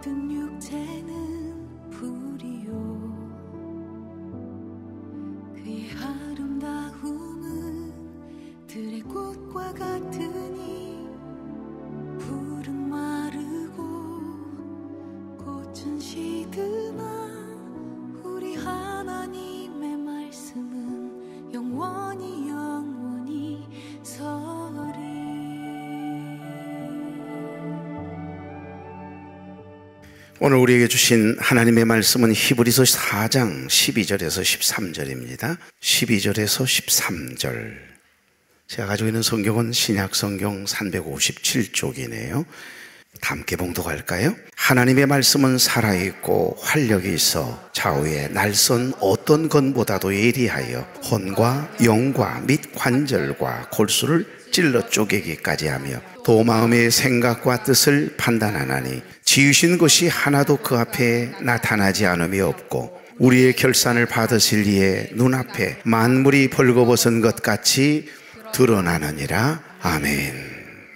모든 육체는 불이요 그의 아름다움은 들의 꽃과 같으니 풀은 마르고 꽃은 시드나 우리 하나님의 말씀은 영원히 영원히 서리. 오늘 우리에게 주신 하나님의 말씀은 히브리서 4장 12절에서 13절입니다. 12절에서 13절. 제가 가지고 있는 성경은 신약성경 357쪽이네요. 함께 봉독할까요? 하나님의 말씀은 살아있고 활력이 있어 좌우에 날선 어떤 것보다도 예리하여 혼과 영과 및 관절과 골수를 찔러 쪼개기까지 하며 또 마음의 생각과 뜻을 판단하나니 지으신 것이 하나도 그 앞에 나타나지 않음이 없고 우리의 결산을 받으실 이의 눈앞에 만물이 벌거벗은 것 같이 드러나느니라. 아멘.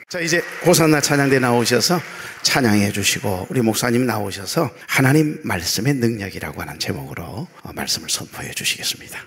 자, 이제 호산나 찬양대 나오셔서 찬양해 주시고 우리 목사님 나오셔서 하나님 말씀의 능력이라고 하는 제목으로 말씀을 선포해 주시겠습니다.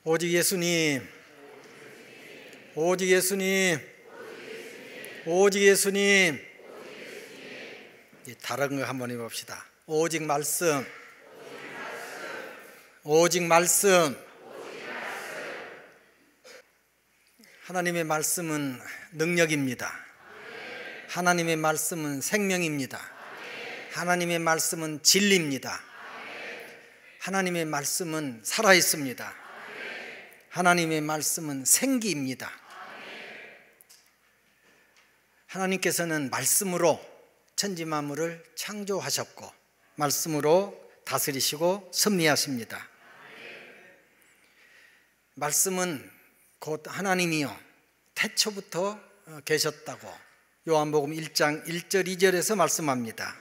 오직 예수님, 오직 예수님, 오직 예수님. 다른 거 한번 해봅시다. 오직 말씀, 오직 말씀. 하나님의 말씀은 능력입니다. 하나님의 말씀은 생명입니다. 하나님의 말씀은 진리입니다. 하나님의 말씀은 살아있습니다. 하나님의 말씀은 생기입니다. 하나님께서는 말씀으로 천지만물을 창조하셨고 말씀으로 다스리시고 섭리하십니다. 말씀은 곧 하나님이요 태초부터 계셨다고 요한복음 1장 1절 2절에서 말씀합니다.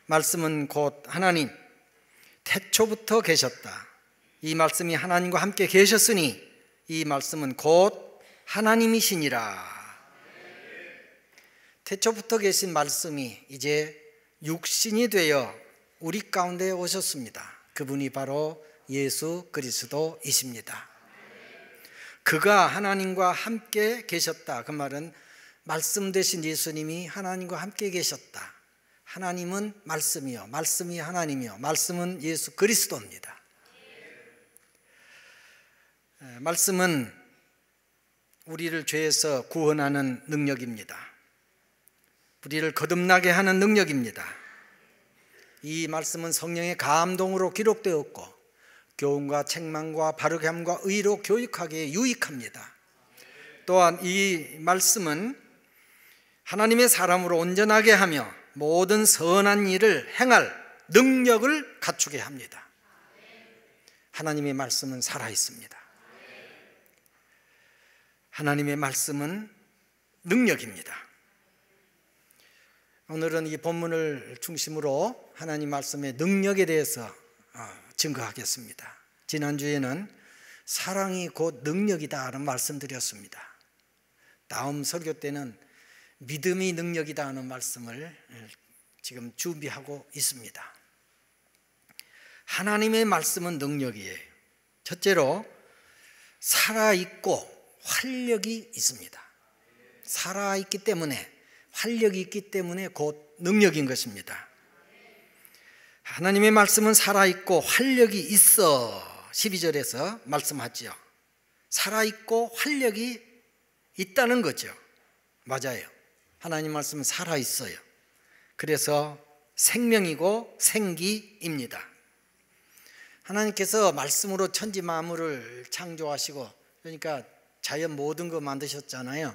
말씀은 곧 하나님, 태초부터 계셨다. 이 말씀이 하나님과 함께 계셨으니 이 말씀은 곧 하나님이시니라. 태초부터 계신 말씀이 이제 육신이 되어 우리 가운데 오셨습니다. 그분이 바로 예수 그리스도이십니다. 그가 하나님과 함께 계셨다. 그 말은 말씀 되신 예수님이 하나님과 함께 계셨다. 하나님은 말씀이요, 말씀이 하나님이요, 말씀은 예수 그리스도입니다. 말씀은 우리를 죄에서 구원하는 능력입니다. 우리를 거듭나게 하는 능력입니다. 이 말씀은 성령의 감동으로 기록되었고 교훈과 책망과 바르게 함과 의로 교육하기에 유익합니다. 또한 이 말씀은 하나님의 사람으로 온전하게 하며 모든 선한 일을 행할 능력을 갖추게 합니다. 하나님의 말씀은 살아있습니다. 하나님의 말씀은 능력입니다. 오늘은 이 본문을 중심으로 하나님 말씀의 능력에 대해서 증거하겠습니다. 지난주에는 사랑이 곧 능력이다라는 말씀드렸습니다. 다음 설교 때는 믿음이 능력이다 하는 말씀을 지금 준비하고 있습니다. 하나님의 말씀은 능력이에요. 첫째로 살아있고 활력이 있습니다. 살아있기 때문에, 활력이 있기 때문에 곧 능력인 것입니다. 하나님의 말씀은 살아있고 활력이 있어 12절에서 말씀하죠. 살아있고 활력이 있다는 거죠. 맞아요. 하나님 말씀은 살아있어요. 그래서 생명이고 생기입니다. 하나님께서 말씀으로 천지 만물을 창조하시고, 그러니까 자연 모든 거 만드셨잖아요.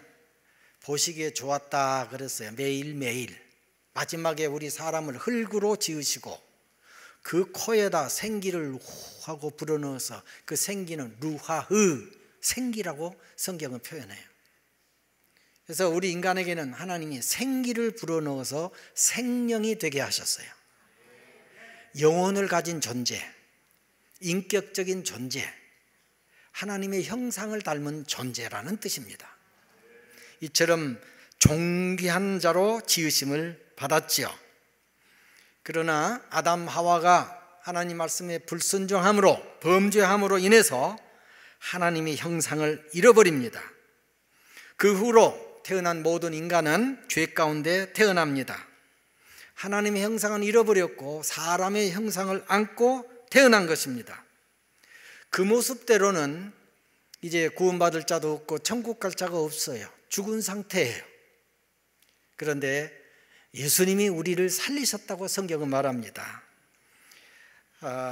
보시기에 좋았다 그랬어요. 매일매일. 마지막에 우리 사람을 흙으로 지으시고 그 코에다 생기를 후 하고 불어넣어서 그 생기는 루하흐, 생기라고 성경은 표현해요. 그래서 우리 인간에게는 하나님이 생기를 불어넣어서 생명이 되게 하셨어요. 영혼을 가진 존재, 인격적인 존재, 하나님의 형상을 닮은 존재라는 뜻입니다. 이처럼 존귀한 자로 지으심을 받았지요. 그러나 아담 하와가 하나님 말씀에 불순종함으로, 범죄함으로 인해서 하나님의 형상을 잃어버립니다. 그 후로 태어난 모든 인간은 죄 가운데 태어납니다. 하나님의 형상은 잃어버렸고 사람의 형상을 안고 태어난 것입니다. 그 모습대로는 이제 구원받을 자도 없고 천국 갈 자가 없어요. 죽은 상태예요. 그런데 예수님이 우리를 살리셨다고 성경은 말합니다.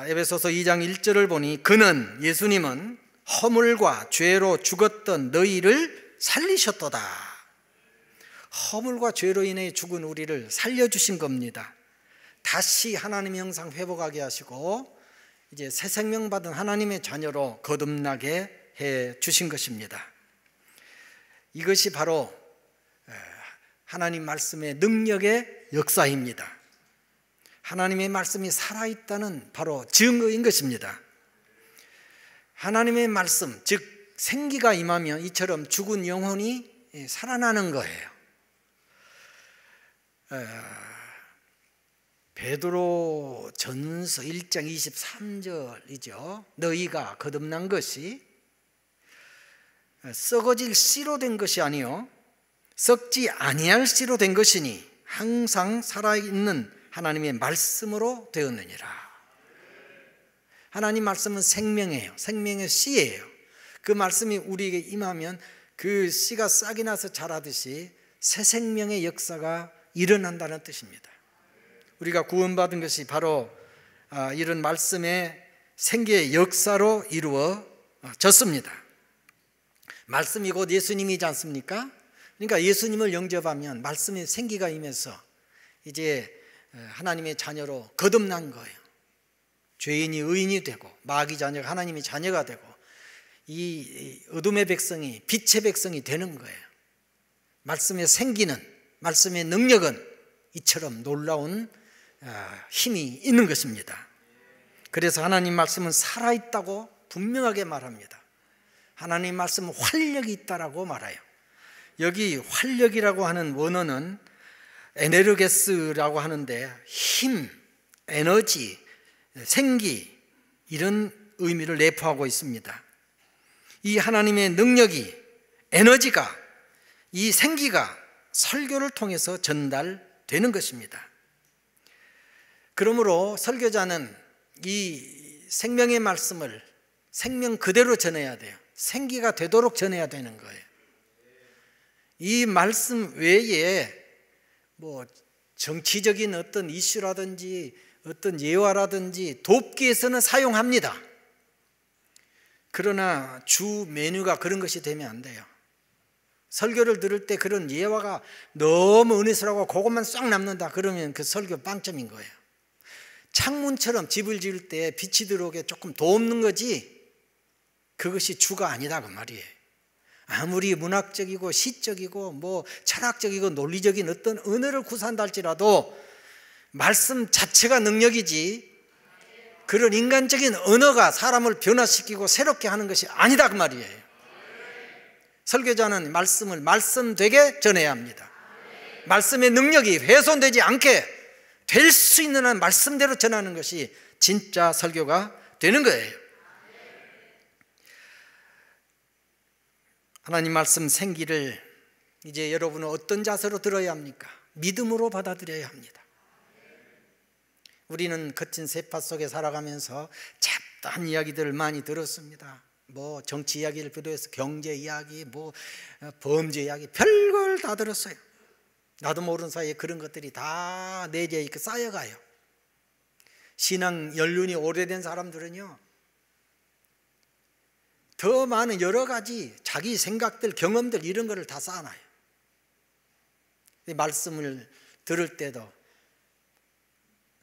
에베소서 2장 1절을 보니 그는, 예수님은 허물과 죄로 죽었던 너희를 살리셨도다. 허물과 죄로 인해 죽은 우리를 살려주신 겁니다. 다시 하나님의 형상 회복하게 하시고 이제 새 생명 받은 하나님의 자녀로 거듭나게 해 주신 것입니다. 이것이 바로 하나님 말씀의 능력의 역사입니다. 하나님의 말씀이 살아있다는 바로 증거인 것입니다. 하나님의 말씀, 즉 생기가 임하면 이처럼 죽은 영혼이 살아나는 거예요. 베드로 전서 1장 23절이죠. 너희가 거듭난 것이 썩어질 씨로 된 것이 아니요 썩지 아니할 씨로 된 것이니 항상 살아있는 하나님의 말씀으로 되었느니라. 하나님 말씀은 생명이에요. 생명의 씨예요. 그 말씀이 우리에게 임하면 그 씨가 싹이 나서 자라듯이 새 생명의 역사가 일어난다는 뜻입니다. 우리가 구원받은 것이 바로 이런 말씀의 생기의 역사로 이루어졌습니다. 말씀이 곧 예수님이지 않습니까? 그러니까 예수님을 영접하면 말씀의 생기가 임해서 이제 하나님의 자녀로 거듭난 거예요. 죄인이 의인이 되고 마귀 자녀가 하나님의 자녀가 되고 이 어둠의 백성이 빛의 백성이 되는 거예요. 말씀의 생기는, 말씀의 능력은 이처럼 놀라운 힘이 있는 것입니다. 그래서 하나님 말씀은 살아있다고 분명하게 말합니다. 하나님 말씀은 활력이 있다라고 말해요. 여기 활력이라고 하는 원어는 에네르게스라고 하는데 힘, 에너지, 생기 이런 의미를 내포하고 있습니다. 이 하나님의 능력이, 에너지가, 이 생기가 설교를 통해서 전달되는 것입니다. 그러므로 설교자는 이 생명의 말씀을 생명 그대로 전해야 돼요. 생기가 되도록 전해야 되는 거예요. 이 말씀 외에 뭐 정치적인 어떤 이슈라든지 어떤 예화라든지 돕기에서는 사용합니다. 그러나 주 메뉴가 그런 것이 되면 안 돼요. 설교를 들을 때 그런 예화가 너무 은혜스러워 그것만 싹 남는다 그러면 그 설교 빵점인 거예요. 창문처럼 집을 지을 때 빛이 들어오게 조금 돕는 거지 그것이 주가 아니다 그 말이에요. 아무리 문학적이고 시적이고 뭐 철학적이고 논리적인 어떤 언어를 구사한다 할지라도 말씀 자체가 능력이지 그런 인간적인 언어가 사람을 변화시키고 새롭게 하는 것이 아니다 그 말이에요. 설교자는 말씀을 말씀되게 전해야 합니다. 말씀의 능력이 훼손되지 않게 될 수 있는 한 말씀대로 전하는 것이 진짜 설교가 되는 거예요. 하나님 말씀 생기를 이제 여러분은 어떤 자세로 들어야 합니까? 믿음으로 받아들여야 합니다. 우리는 거친 세파 속에 살아가면서 잡다한 이야기들을 많이 들었습니다. 뭐 정치 이야기를 비롯해서 경제 이야기, 뭐 범죄 이야기, 별걸 다 들었어요. 나도 모르는 사이에 그런 것들이 다 내재해 있고 쌓여가요. 신앙 연륜이 오래된 사람들은요 더 많은 여러 가지 자기 생각들, 경험들 이런 거를 다 쌓아놔요. 말씀을 들을 때도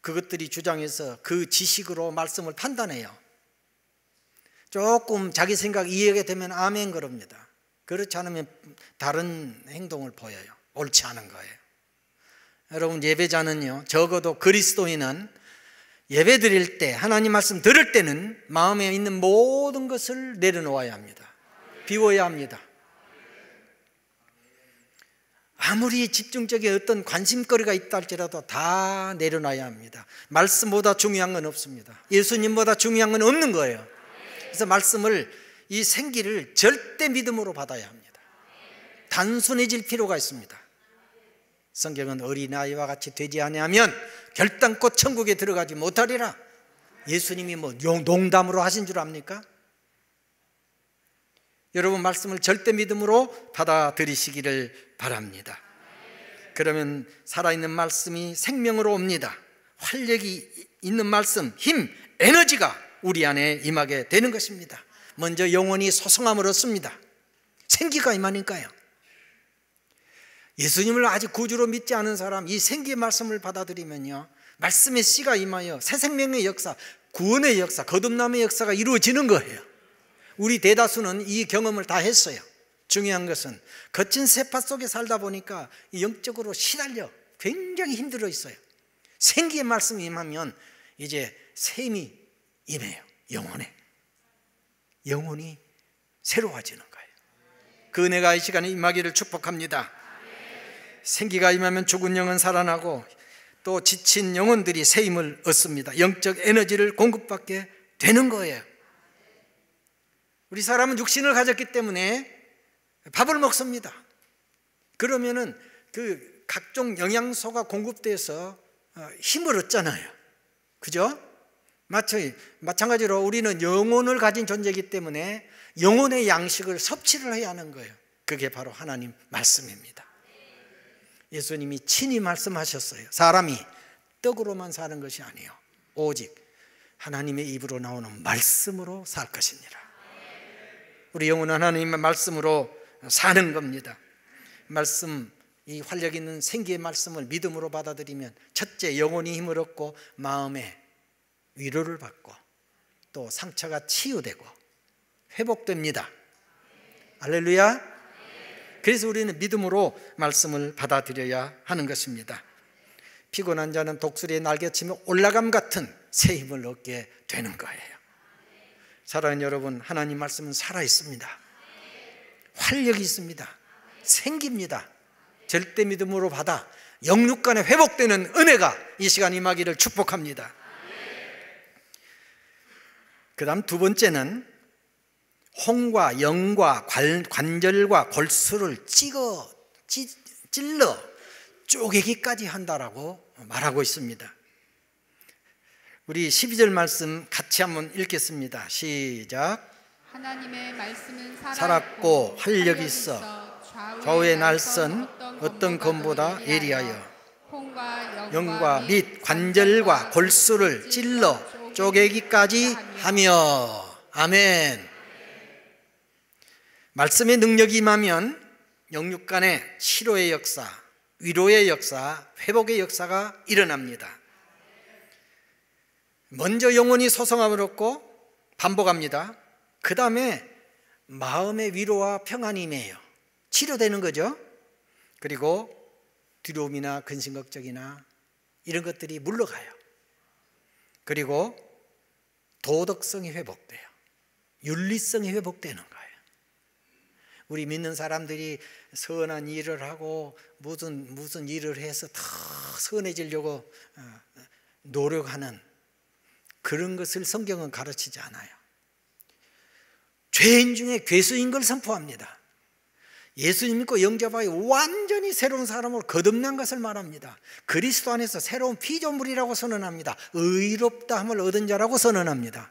그것들이 주장해서 그 지식으로 말씀을 판단해요. 조금 자기 생각 이해가 되면 아멘 그럽니다. 그렇지 않으면 다른 행동을 보여요. 옳지 않은 거예요. 여러분 예배자는요 적어도 그리스도인은 예배 드릴 때 하나님 말씀 들을 때는 마음에 있는 모든 것을 내려놓아야 합니다. 비워야 합니다. 아무리 집중적인 어떤 관심거리가 있다 할지라도 다 내려놔야 합니다. 말씀보다 중요한 건 없습니다. 예수님보다 중요한 건 없는 거예요. 그래서 말씀을 이 생기를 절대 믿음으로 받아야 합니다. 단순해질 필요가 있습니다. 성경은 어린아이와 같이 되지 아니하면 결단코 천국에 들어가지 못하리라. 예수님이 뭐 농담으로 하신 줄 압니까? 여러분 말씀을 절대 믿음으로 받아들이시기를 바랍니다. 그러면 살아있는 말씀이 생명으로 옵니다. 활력이 있는 말씀, 힘, 에너지가 우리 안에 임하게 되는 것입니다. 먼저 영혼이 소성함을 얻습니다. 생기가 임하니까요. 예수님을 아직 구주로 믿지 않은 사람 이 생기의 말씀을 받아들이면요 말씀의 씨가 임하여 새 생명의 역사, 구원의 역사, 거듭남의 역사가 이루어지는 거예요. 우리 대다수는 이 경험을 다 했어요. 중요한 것은 거친 세파 속에 살다 보니까 영적으로 시달려 굉장히 힘들어 있어요. 생기의 말씀이 임하면 이제 샘이 임해요. 영혼이 새로워지는 거예요. 그 은혜가 이 시간에 임하기를 축복합니다. 생기가 임하면 죽은 영은 살아나고 또 지친 영혼들이 새 힘을 얻습니다. 영적 에너지를 공급받게 되는 거예요. 우리 사람은 육신을 가졌기 때문에 밥을 먹습니다. 그러면은 그 각종 영양소가 공급돼서 힘을 얻잖아요. 그죠? 마찬가지로 우리는 영혼을 가진 존재이기 때문에 영혼의 양식을 섭취를 해야 하는 거예요. 그게 바로 하나님 말씀입니다. 예수님이 친히 말씀하셨어요. 사람이 떡으로만 사는 것이 아니에요. 오직 하나님의 입으로 나오는 말씀으로 살 것이니라. 우리 영혼은 하나님의 말씀으로 사는 겁니다. 말씀, 이 활력 있는 생기의 말씀을 믿음으로 받아들이면 첫째, 영혼이 힘을 얻고 마음에 위로를 받고 또 상처가 치유되고 회복됩니다. 할렐루야. 그래서 우리는 믿음으로 말씀을 받아들여야 하는 것입니다. 피곤한 자는 독수리의 날개치며 올라감 같은 새 힘을 얻게 되는 거예요. 사랑하는 여러분, 하나님 말씀은 살아있습니다. 활력이 있습니다. 생깁니다. 절대 믿음으로 받아 영육간에 회복되는 은혜가 이 시간 임하기를 축복합니다. 그 다음 두 번째는 홍과 영과 관절과 골수를 찔러 쪼개기까지 한다라고 말하고 있습니다. 우리 12절 말씀 같이 한번 읽겠습니다. 시작. 하나님의 말씀은 살았고 활력이 있어 좌우의 날선 어떤 검보다 예리하여 영과 및 관절과 골수를 찔러 쪼개기까지 하며. 아멘. 말씀의 능력이 임하면 영육간의 치료의 역사, 위로의 역사, 회복의 역사가 일어납니다. 먼저 영혼이 소성함을 얻고 반복합니다. 그 다음에 마음의 위로와 평안이 임해요. 치료되는 거죠. 그리고 두려움이나 근심걱정이나 이런 것들이 물러가요. 그리고 도덕성이 회복돼요. 윤리성이 회복되는 거예요. 우리 믿는 사람들이 선한 일을 하고 무슨 일을 해서 더 선해지려고 노력하는 그런 것을 성경은 가르치지 않아요. 죄인 중에 괴수인 걸 선포합니다. 예수님 믿고 영접하여 완전히 새로운 사람으로 거듭난 것을 말합니다. 그리스도 안에서 새로운 피조물이라고 선언합니다. 의롭다함을 얻은 자라고 선언합니다.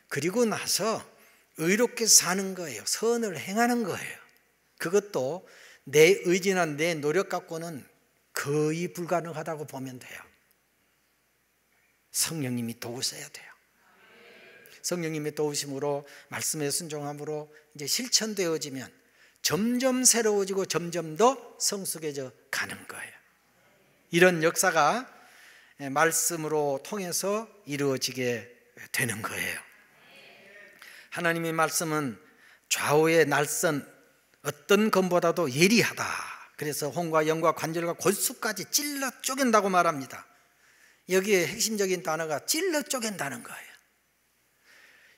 그리고 나서 의롭게 사는 거예요. 선을 행하는 거예요. 그것도 내 의지나 내 노력 갖고는 거의 불가능하다고 보면 돼요. 성령님이 도우셔야 돼요. 성령님의 도우심으로 말씀에 순종함으로 이제 실천되어지면 점점 새로워지고 점점 더 성숙해져 가는 거예요. 이런 역사가 말씀으로 통해서 이루어지게 되는 거예요. 하나님의 말씀은 좌우의 날선 어떤 검보다도 예리하다. 그래서 홍과 영과 관절과 골수까지 찔러 쪼갠다고 말합니다. 여기에 핵심적인 단어가 찔러 쪼갠다는 거예요.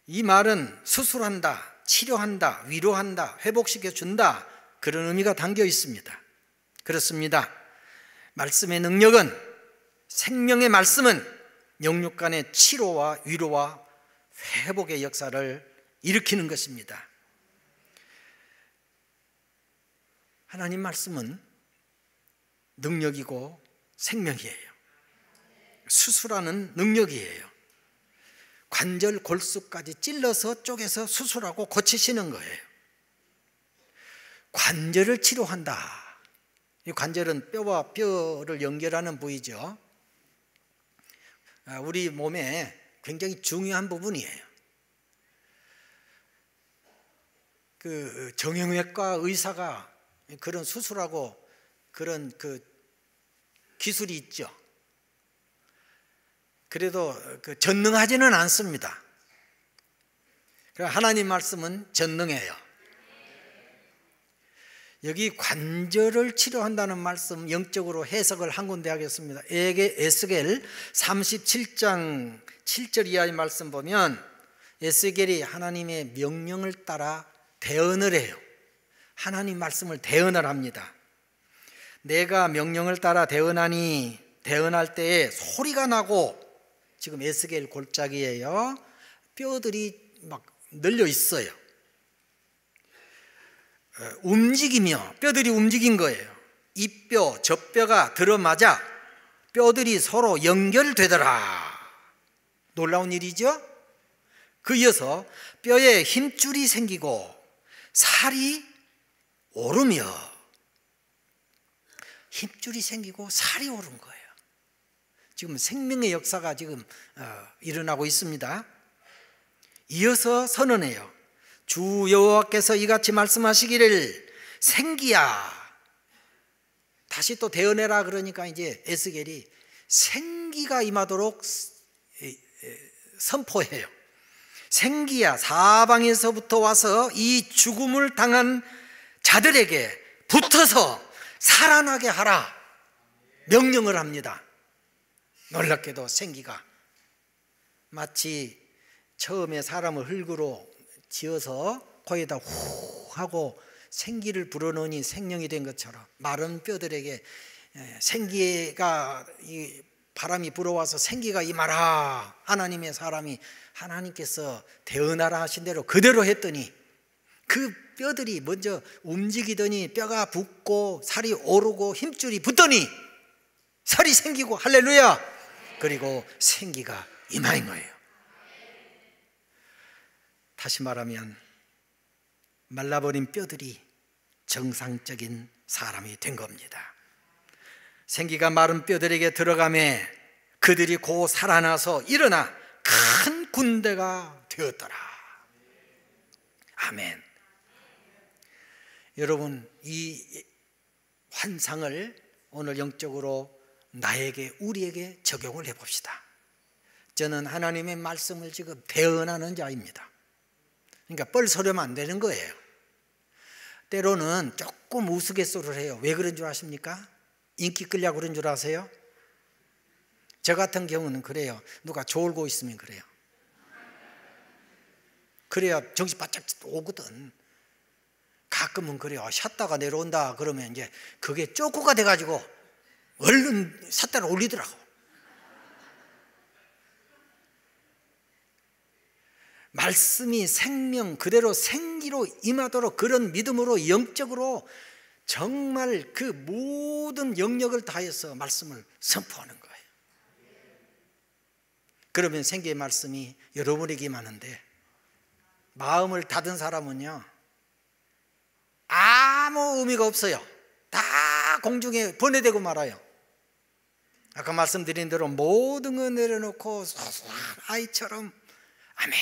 이 말은 수술한다, 치료한다, 위로한다, 회복시켜준다, 그런 의미가 담겨 있습니다. 그렇습니다. 말씀의 능력은, 생명의 말씀은 영육간의 치료와 위로와 회복의 역사를 일으키는 것입니다. 하나님 말씀은 능력이고 생명이에요. 수술하는 능력이에요. 관절 골수까지 찔러서 쪼개서 수술하고 고치시는 거예요. 관절을 치료한다. 이 관절은 뼈와 뼈를 연결하는 부위죠. 우리 몸에 굉장히 중요한 부분이에요. 그 정형외과 의사가 그런 수술하고 그런 그 기술이 있죠. 그래도 그 전능하지는 않습니다. 하나님 말씀은 전능해요. 여기 관절을 치료한다는 말씀 영적으로 해석을 한 군데 하겠습니다. 에스겔 37장 7절 이하의 말씀 보면 에스겔이 하나님의 명령을 따라 대언을 해요. 하나님 말씀을 대언을 합니다. 내가 명령을 따라 대언하니 대언할 때에 소리가 나고, 지금 에스겔 골짜기예요. 뼈들이 막 늘려 있어요. 움직이며 뼈들이 움직인 거예요. 이 뼈, 저 뼈가 들어맞아 뼈들이 서로 연결되더라. 놀라운 일이죠? 그 이어서 뼈에 힘줄이 생기고 살이 오르며, 힘줄이 생기고 살이 오른 거예요. 지금 생명의 역사가 지금 일어나고 있습니다. 이어서 선언해요. 주 여호와께서 이같이 말씀하시기를 생기야. 다시 또 대언해라 그러니까 이제 에스겔이 생기가 임하도록 선포해요. 생기야, 사방에서부터 와서 이 죽음을 당한 자들에게 붙어서 살아나게 하라 명령을 합니다. 놀랍게도 생기가 마치 처음에 사람을 흙으로 지어서 거기에다 후 하고 생기를 불어넣으니 생명이 된 것처럼 마른 뼈들에게 생기가, 이 바람이 불어와서 생기가 임하라. 하나님의 사람이 하나님께서 대언하라 하신 대로 그대로 했더니 그 뼈들이 먼저 움직이더니 뼈가 붓고 살이 오르고 힘줄이 붙더니 살이 생기고, 할렐루야. 그리고 생기가 임하인 거예요. 다시 말하면 말라버린 뼈들이 정상적인 사람이 된 겁니다. 생기가 마른 뼈들에게 들어가매 그들이 곧 살아나서 일어나 큰 군대가 되었더라. 아멘. 여러분, 이 환상을 오늘 영적으로 나에게, 우리에게 적용을 해봅시다. 저는 하나님의 말씀을 지금 대언하는 자입니다. 그러니까 뻘소리면 안 되는 거예요. 때로는 조금 우스갯소리를 해요. 왜 그런 줄 아십니까? 인기 끌려고 그런 줄 아세요? 저 같은 경우는 그래요. 누가 졸고 있으면 그래요. 그래야 정신 바짝 오거든. 가끔은 그래요. 샷다가 내려온다 그러면 이제 그게 쪼꾸가 돼가지고 얼른 삿대를 올리더라고. 말씀이 생명 그대로 생기로 임하도록 그런 믿음으로 영적으로 정말 그 모든 영역을 다해서 말씀을 선포하는 거예요. 그러면 생기의 말씀이 여러분에게 임하는데, 마음을 닫은 사람은요 아무 의미가 없어요. 다 공중에 번뇌되고 말아요. 아까 말씀드린 대로 모든 거 내려놓고 소소한 아이처럼 아멘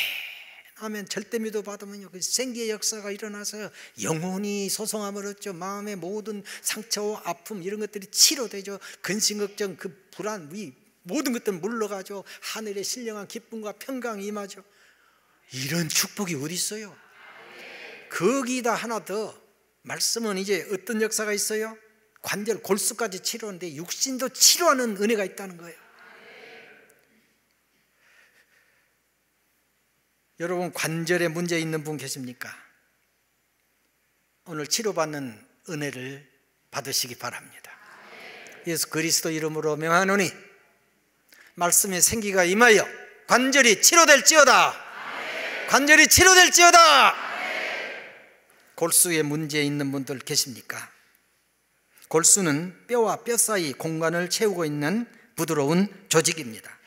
아멘 절대 믿어 받으면요 그 생기의 역사가 일어나서 영혼이 소송함을 얻죠. 마음의 모든 상처와 아픔 이런 것들이 치료되죠. 근심 걱정 그 불안 위 모든 것들 물러가죠. 하늘의 신령한 기쁨과 평강이 임하죠. 이런 축복이 어디 있어요? 거기다 하나 더 말씀은 이제 어떤 역사가 있어요? 관절 골수까지 치료하는데 육신도 치료하는 은혜가 있다는 거예요. 여러분, 관절에 문제 있는 분 계십니까? 오늘 치료받는 은혜를 받으시기 바랍니다. 예수 그리스도 이름으로 명하노니 말씀의 생기가 임하여 관절이 치료될지어다. 관절이 치료될지어다. 골수에 문제 있는 분들 계십니까? 골수는 뼈와 뼈 사이 공간을 채우고 있는 부드러운 조직입니다.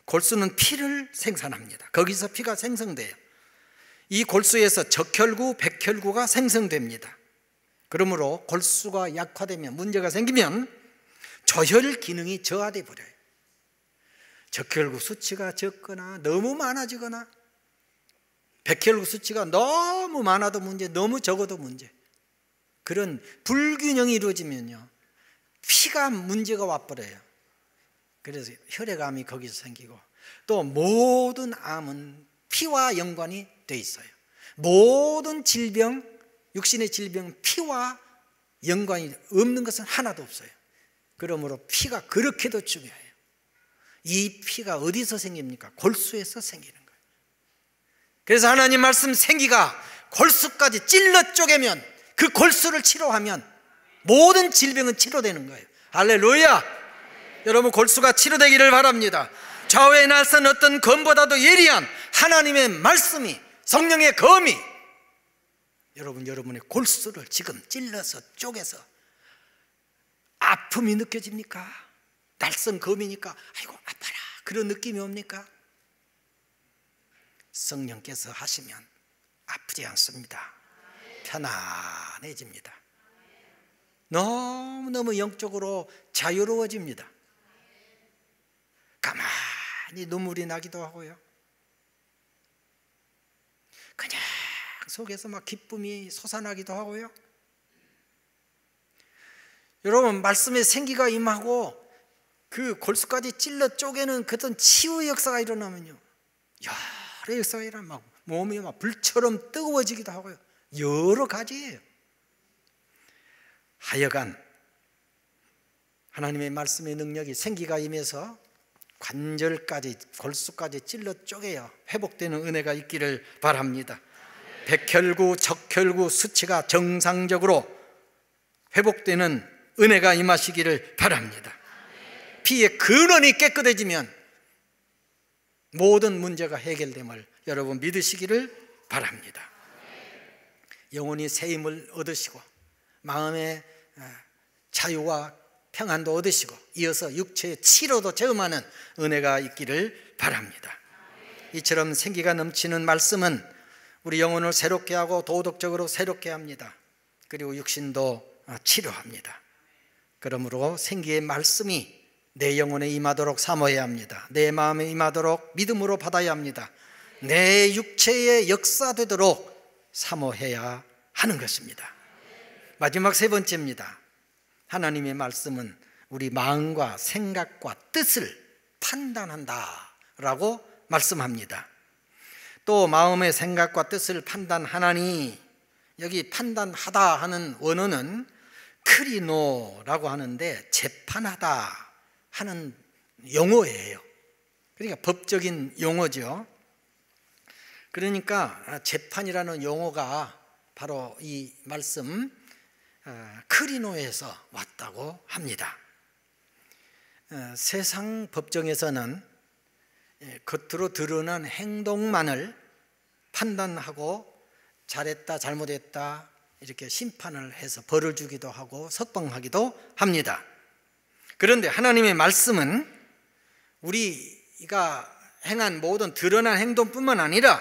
골수는 피를 생산합니다. 거기서 피가 생성돼요. 이 골수에서 적혈구, 백혈구가 생성됩니다. 그러므로 골수가 약화되면, 문제가 생기면 저혈 기능이 저하돼 버려요. 적혈구 수치가 적거나 너무 많아지거나, 백혈구 수치가 너무 많아도 문제, 너무 적어도 문제, 그런 불균형이 이루어지면요 피가 문제가 와버려요. 그래서 혈액암이 거기서 생기고, 또 모든 암은 피와 연관이 돼 있어요. 모든 질병, 육신의 질병, 피와 연관이 없는 것은 하나도 없어요. 그러므로 피가 그렇게도 중요해요. 이 피가 어디서 생깁니까? 골수에서 생기는 거예요. 그래서 하나님 말씀 생기가 골수까지 찔러 쪼개면, 그 골수를 치료하면 모든 질병은 치료되는 거예요. 할렐루야. 여러분, 골수가 치료되기를 바랍니다. 좌우에 나선 어떤 검보다도 예리한 하나님의 말씀이, 성령의 검이 여러분의 골수를 지금 찔러서 쪼개서 아픔이 느껴집니까? 날선 검이니까 아이고 아파라 그런 느낌이 옵니까? 성령께서 하시면 아프지 않습니다. 편안해집니다. 너무너무 영적으로 자유로워집니다. 가만히 눈물이 나기도 하고요. 그냥 속에서 막 기쁨이 솟아나기도 하고요. 여러분, 말씀에 생기가 임하고 그 골수까지 찔러 쪼개는 그런 치유의 역사가 일어나면요, 여러 역사가 일어나면 막 몸이 막 불처럼 뜨거워지기도 하고요. 여러 가지예요. 하여간 하나님의 말씀의 능력이 생기가 임해서 관절까지 골수까지 찔러 쪼개어 회복되는 은혜가 있기를 바랍니다. 백혈구, 적혈구 수치가 정상적으로 회복되는 은혜가 임하시기를 바랍니다. 피의 근원이 깨끗해지면 모든 문제가 해결됨을 여러분 믿으시기를 바랍니다. 영혼이 새 힘을 얻으시고 마음의 자유와 평안도 얻으시고 이어서 육체의 치료도 체험하는 은혜가 있기를 바랍니다. 이처럼 생기가 넘치는 말씀은 우리 영혼을 새롭게 하고 도덕적으로 새롭게 합니다. 그리고 육신도 치료합니다. 그러므로 생기의 말씀이 내 영혼에 임하도록 사모해야 합니다. 내 마음에 임하도록 믿음으로 받아야 합니다. 내 육체에 역사되도록 사모해야 하는 것입니다. 마지막 세 번째입니다. 하나님의 말씀은 우리 마음과 생각과 뜻을 판단한다 라고 말씀합니다. 또 마음의 생각과 뜻을 판단하나니, 여기 판단하다 하는 원어는 크리노라고 하는데 재판하다 하는 용어예요. 그러니까 법적인 용어죠. 그러니까 재판이라는 용어가 바로 이 말씀 크리노에서 왔다고 합니다. 세상 법정에서는 겉으로 드러난 행동만을 판단하고 잘했다 잘못했다 이렇게 심판을 해서 벌을 주기도 하고 석방하기도 합니다. 그런데 하나님의 말씀은 우리가 행한 모든 드러난 행동뿐만 아니라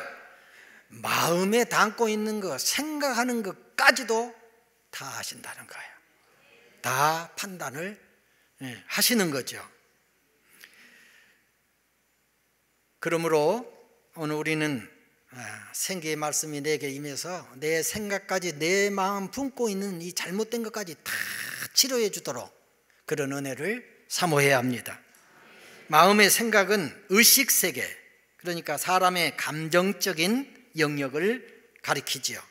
마음에 담고 있는 것, 생각하는 것까지도 다 하신다는 거예요. 다 판단을 하시는 거죠. 그러므로 오늘 우리는 생기의 말씀이 내게 임해서 내 생각까지, 내 마음 품고 있는 이 잘못된 것까지 다 치료해 주도록 그런 은혜를 사모해야 합니다. 마음의 생각은 의식세계, 그러니까 사람의 감정적인 영역을 가리키지요.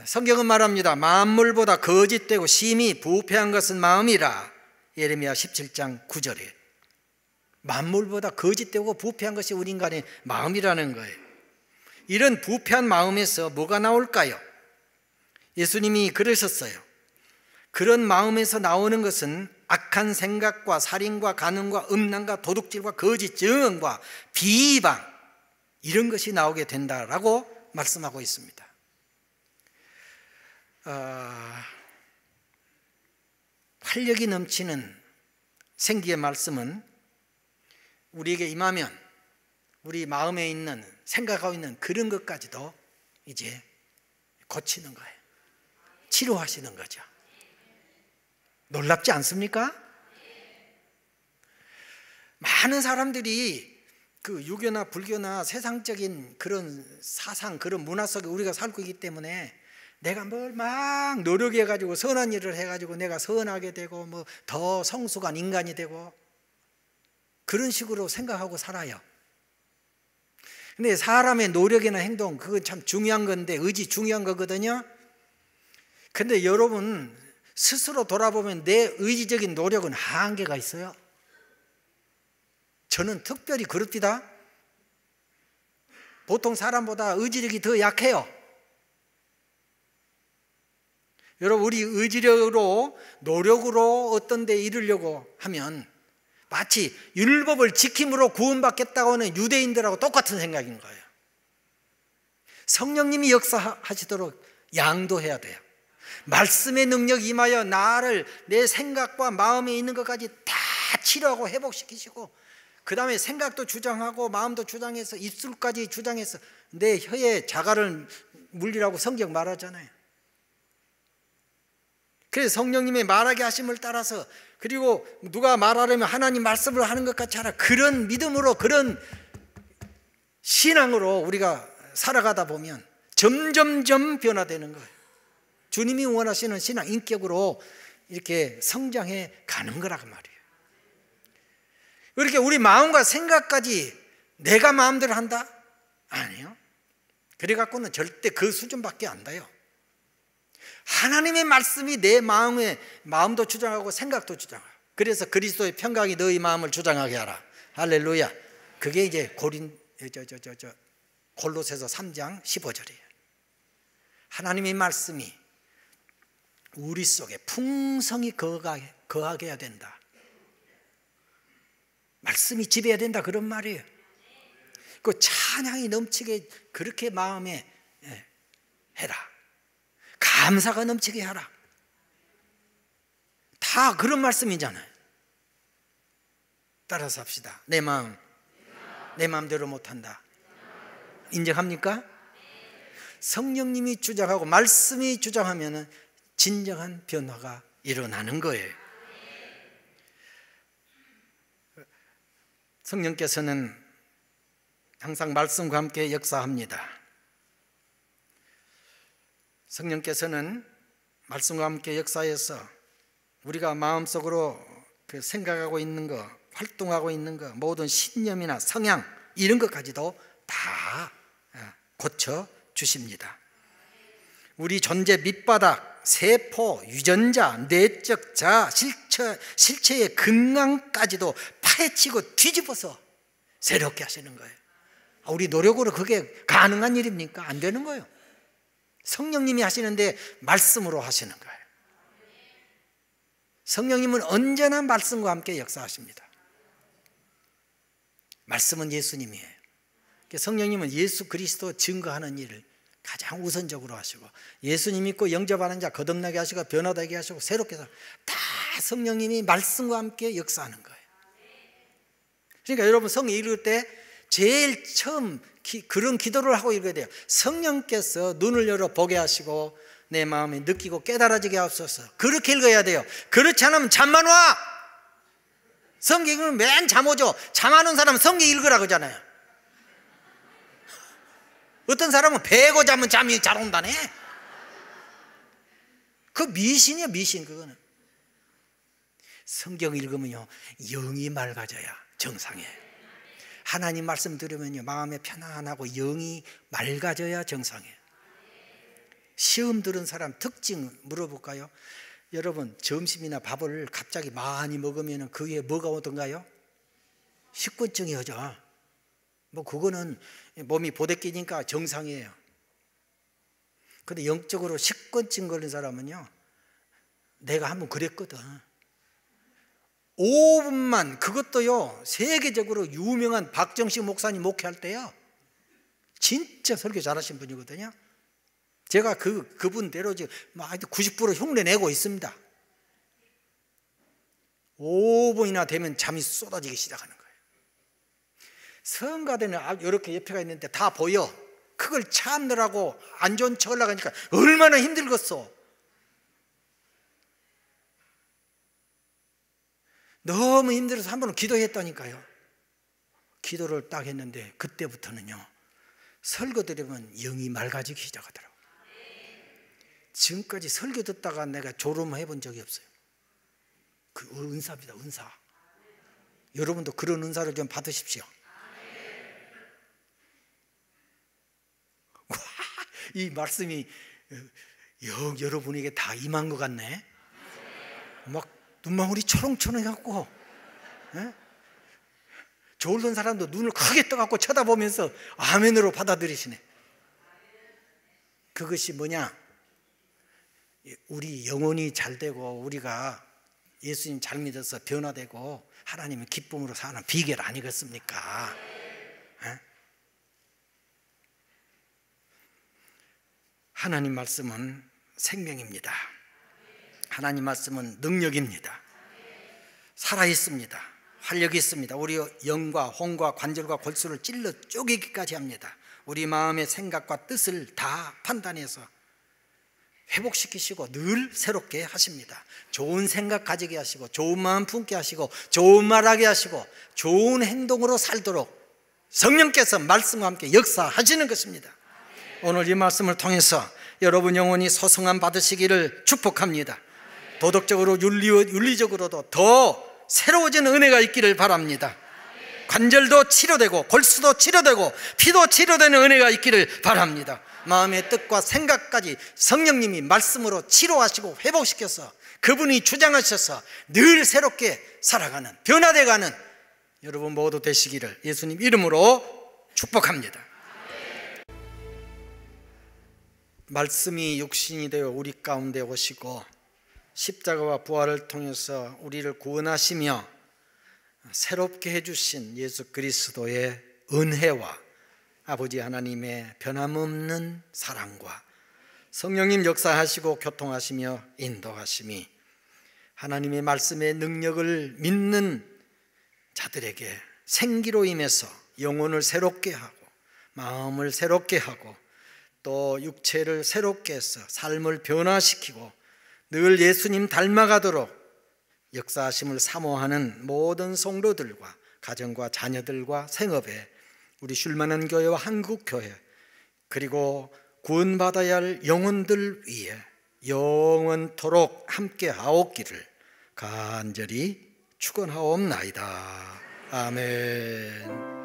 성경은 말합니다. 만물보다 거짓되고 심히 부패한 것은 마음이라. 예레미야 17장 9절에 만물보다 거짓되고 부패한 것이 우리 인간의 마음이라는 거예요. 이런 부패한 마음에서 뭐가 나올까요? 예수님이 그러셨어요. 그런 마음에서 나오는 것은 악한 생각과 살인과 간음과 음란과 도둑질과 거짓 증언과 비방, 이런 것이 나오게 된다라고 말씀하고 있습니다. 활력이 넘치는 생기의 말씀은 우리에게 임하면 우리 마음에 있는, 생각하고 있는 그런 것까지도 이제 고치는 거예요. 치료하시는 거죠. 놀랍지 않습니까? 많은 사람들이 그 유교나 불교나 세상적인 그런 사상, 그런 문화 속에 우리가 살고 있기 때문에 내가 뭘 막 노력해가지고 선한 일을 해가지고 내가 선하게 되고 뭐 더 성숙한 인간이 되고 그런 식으로 생각하고 살아요. 근데 사람의 노력이나 행동, 그건 참 중요한 건데, 의지 중요한 거거든요. 근데 여러분 스스로 돌아보면 내 의지적인 노력은 한계가 있어요. 저는 특별히 그렇습니다. 보통 사람보다 의지력이 더 약해요. 여러분, 우리 의지력으로, 노력으로 어떤 데 이르려고 하면 마치 율법을 지킴으로 구원받겠다고 하는 유대인들하고 똑같은 생각인 거예요. 성령님이 역사하시도록 양도해야 돼요. 말씀의 능력이 임하여 나를 내 생각과 마음에 있는 것까지 다 치료하고 회복시키시고, 그 다음에 생각도 주장하고 마음도 주장해서 입술까지 주장해서 내 혀에 자갈을 물리라고 성경 말하잖아요. 그래서 성령님의 말하게 하심을 따라서, 그리고 누가 말하려면 하나님 말씀을 하는 것 같이 하라, 그런 믿음으로, 그런 신앙으로 우리가 살아가다 보면 점점점 변화되는 거예요. 주님이 원하시는 신앙, 인격으로 이렇게 성장해 가는 거라고 말이에요. 이렇게 우리 마음과 생각까지 내가 마음대로 한다? 아니요. 그래 갖고는 절대 그 수준밖에 안 돼요. 하나님의 말씀이 내 마음도 주장하고 생각도 주장하고, 그래서 그리스도의 평강이 너희 마음을 주장하게 하라. 할렐루야. 그게 이제 골로새서 3장 15절이에요. 하나님의 말씀이 우리 속에 풍성히 거하게 해야 된다. 말씀이 지배해야 된다, 그런 말이에요. 그 찬양이 넘치게 그렇게 마음에 해라. 감사가 넘치게 하라. 다 그런 말씀이잖아요. 따라서 합시다. 내 마음, 내 마음대로 못한다. 인정합니까? 성령님이 주장하고 말씀이 주장하면 진정한 변화가 일어나는 거예요. 성령께서는 항상 말씀과 함께 역사합니다. 성령께서는 말씀과 함께 역사해서 우리가 마음속으로 그 생각하고 있는 거, 활동하고 있는 거, 모든 신념이나 성향 이런 것까지도 다 고쳐 주십니다. 우리 존재 밑바닥, 세포, 유전자, 내적 자아, 실체의 근간까지도 파헤치고 뒤집어서 새롭게 하시는 거예요. 우리 노력으로 그게 가능한 일입니까? 안 되는 거예요. 성령님이 하시는데 말씀으로 하시는 거예요. 성령님은 언제나 말씀과 함께 역사하십니다. 말씀은 예수님이에요. 성령님은 예수 그리스도 증거하는 일을 가장 우선적으로 하시고, 예수님 믿고 영접하는 자 거듭나게 하시고 변화되게 하시고 새롭게 다 성령님이 말씀과 함께 역사하는 거예요. 그러니까 여러분 성경 읽을 때 제일 처음 그런 기도를 하고 읽어야 돼요. 성령께서 눈을 열어 보게 하시고 내 마음에 느끼고 깨달아지게 하옵소서. 그렇게 읽어야 돼요. 그렇지 않으면 잠만 와. 성경 읽으면 맨 잠 오죠. 잠 안 온 사람은 성경 읽으라 그러잖아요. 어떤 사람은 배고 자면 잠이 잘 온다네. 그 미신이에요, 미신. 그거는 성경 읽으면요 영이 맑아져야 정상이에요. 하나님 말씀 들으면요 마음이 편안하고 영이 맑아져야 정상이에요. 시험 들은 사람 특징 물어볼까요? 여러분 점심이나 밥을 갑자기 많이 먹으면 그 위에 뭐가 오던가요? 식곤증이 오죠. 뭐 그거는 몸이 보대끼니까 정상이에요. 근데 영적으로 식곤증 걸린 사람은요, 내가 한번 그랬거든. 5분만, 그것도요 세계적으로 유명한 박정식 목사님 목회할 때요 진짜 설교 잘하신 분이거든요. 제가 그분대로 지금 90% 흉내 내고 있습니다. 5분이나 되면 잠이 쏟아지기 시작하는 거예요. 성가대는 이렇게 옆에가 있는데 다 보여. 그걸 참느라고 안 좋은 척 하려니까 얼마나 힘들겠어. 너무 힘들어서 한 번은 기도했다니까요. 기도를 딱 했는데 그때부터는요 설교 들으면 영이 맑아지기 시작하더라고요. 지금까지 설교 듣다가 내가 졸음해 본 적이 없어요. 그 은사입니다, 은사. 여러분도 그런 은사를 좀 받으십시오. 와, 이 말씀이 여러분에게 다 임한 것 같네. 막 눈망울이 초롱초롱 해갖고 졸던 사람도 눈을 크게 떠갖고 쳐다보면서 아멘으로 받아들이시네. 그것이 뭐냐? 우리 영혼이 잘 되고 우리가 예수님 잘 믿어서 변화되고 하나님의 기쁨으로 사는 비결 아니겠습니까? 하나님 말씀은 생명입니다. 하나님 말씀은 능력입니다. 살아있습니다. 활력이 있습니다. 우리 영과 혼과 관절과 골수를 찔러 쪼개기까지 합니다. 우리 마음의 생각과 뜻을 다 판단해서 회복시키시고 늘 새롭게 하십니다. 좋은 생각 가지게 하시고 좋은 마음 품게 하시고 좋은 말하게 하시고 좋은 행동으로 살도록 성령께서 말씀과 함께 역사하시는 것입니다. 오늘 이 말씀을 통해서 여러분 영혼이 소성함 받으시기를 축복합니다. 도덕적으로 윤리적으로도 더 새로워지는 은혜가 있기를 바랍니다. 관절도 치료되고 골수도 치료되고 피도 치료되는 은혜가 있기를 바랍니다. 마음의 뜻과 생각까지 성령님이 말씀으로 치료하시고 회복시켜서 그분이 주장하셔서 늘 새롭게 살아가는, 변화되어가는 여러분 모두 되시기를 예수님 이름으로 축복합니다. 말씀이 육신이 되어 우리 가운데 오시고 십자가와 부활을 통해서 우리를 구원하시며 새롭게 해주신 예수 그리스도의 은혜와 아버지 하나님의 변함없는 사랑과 성령님 역사하시고 교통하시며 인도하심이 하나님의 말씀의 능력을 믿는 자들에게 생기로 임해서 영혼을 새롭게 하고 마음을 새롭게 하고 또 육체를 새롭게 해서 삶을 변화시키고 늘 예수님 닮아가도록 역사하심을 사모하는 모든 성도들과 가정과 자녀들과 생업에 우리 슐만한 교회와 한국교회 그리고 구원받아야 할 영혼들 위해 영원토록 함께하옵기를 간절히 축원하옵나이다. 아멘.